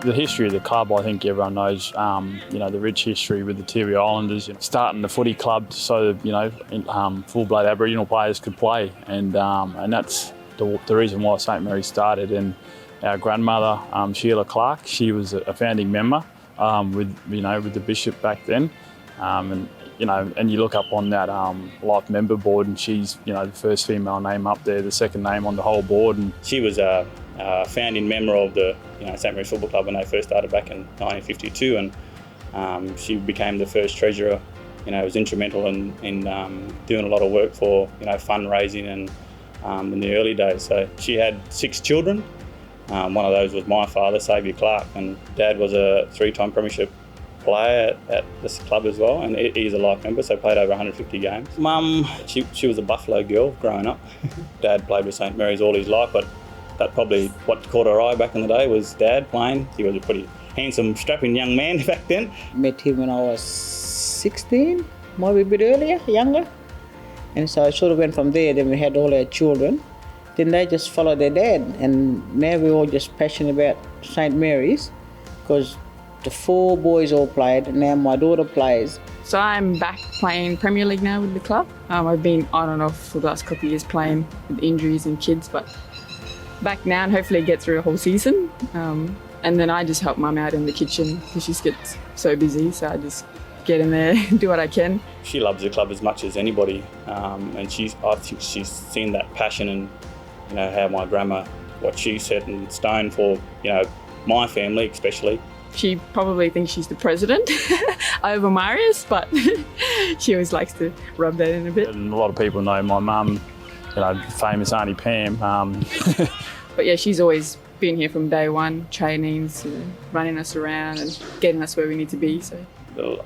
The history of the club, I think everyone knows, the rich history with the Tiwi Islanders, starting the footy club so that, full-blood Aboriginal players could play. And that's the reason why St Mary's started. And our grandmother, Sheila Clarke, she was a founding member with the bishop back then. And you look up on that life member board, and she's, the first female name up there, the second name on the whole board. And she was a founding member of the St Mary's Football Club when they first started back in 1952, and she became the first treasurer. Was instrumental in doing a lot of work for fundraising and in the early days. So she had 6 children. One of those was my father, Saviour Clarke, and Dad was a 3-time premiership player at this club as well, and he's a life member, so played over 150 games. Mum, she was a Buffalo girl growing up. Dad played with St Mary's all his life, but that probably what caught her eye back in the day was Dad playing. He was a pretty handsome, strapping young man back then. Met him when I was 16, maybe a bit earlier, younger. And so I sort of went from there. Then we had all our children. Then they just followed their dad. And now we're all just passionate about St Mary's because the 4 boys all played, and now my daughter plays. So I'm back playing Premier League now with the club. I've been on and off for the last couple of years playing with injuries and kids, but back now and hopefully get through a whole season. And then I just help Mum out in the kitchen because she gets so busy, so I just get in there, do what I can. She loves the club as much as anybody, and I think she's seen that passion and how my grandma, what she set in stone for my family especially. She probably thinks she's the president over Marius, but she always likes to rub that in a bit. And a lot of people know my mum, famous Auntie Pam. But yeah, she's always been here from day one, trainings, running us around and getting us where we need to be. So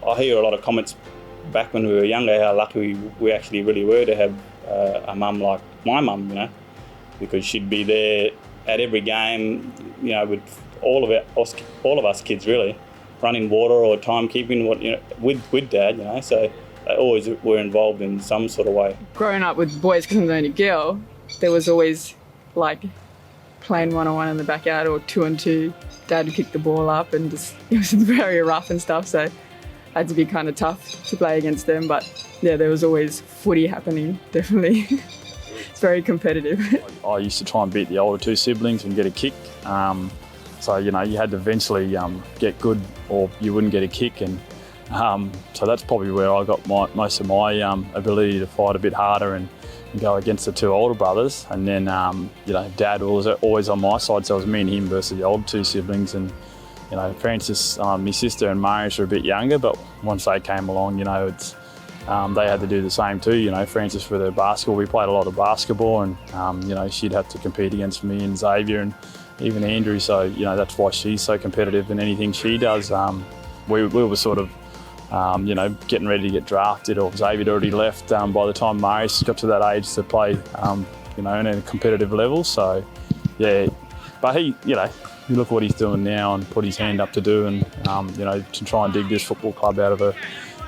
I hear a lot of comments back when we were younger how lucky we actually really were to have a mum like my mum, because she'd be there at every game, with all of us kids really, running water or timekeeping, with Dad, so they always were involved in some sort of way. Growing up with boys, because I'm the only girl, there was always like playing 1-on-1 in the backyard or 2-on-2. Dad would pick the ball up and it was very rough and stuff, so I had to be kind of tough to play against them. But yeah, there was always footy happening, definitely. It's very competitive. I used to try and beat the older 2 siblings and get a kick. So, you had to eventually get good or you wouldn't get a kick. And so that's probably where I got most of my ability to fight a bit harder and go against the 2 older brothers. And then, Dad was always on my side, so it was me and him versus the older 2 siblings. And, Francis, my sister and Marius are a bit younger, but once they came along, it's they had to do the same too. Francis for the basketball, we played a lot of basketball, and she'd have to compete against me and Xavier and even Andrew. So that's why she's so competitive in anything she does. We were sort of getting ready to get drafted, or Xavier had already left by the time Marius got to that age to play in a competitive level. So yeah, but he you look what he's doing now and put his hand up to do, and to try and dig this football club out of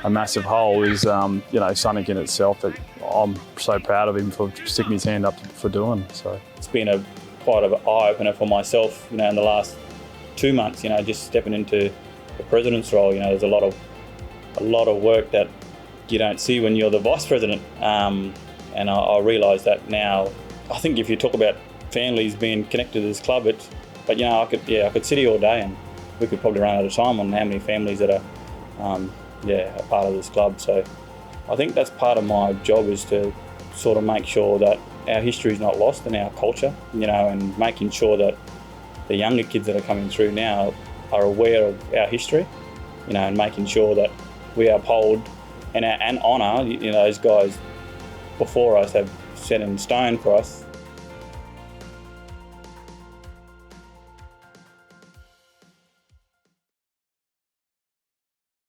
a massive hole is something in itself that I'm so proud of him for sticking his hand up for doing. So it's been quite an eye-opener for myself, in the last 2 months, just stepping into the president's role. There's a lot of work that you don't see when you're the vice president, and I realise that now. I think if you talk about families being connected to this club, I could sit here all day and we could probably run out of time on how many families that are a part of this club. So I think that's part of my job, is to sort of make sure that our history is not lost in our culture, and making sure that the younger kids that are coming through now are aware of our history, and making sure that we uphold and honour, those guys before us have set in stone for us,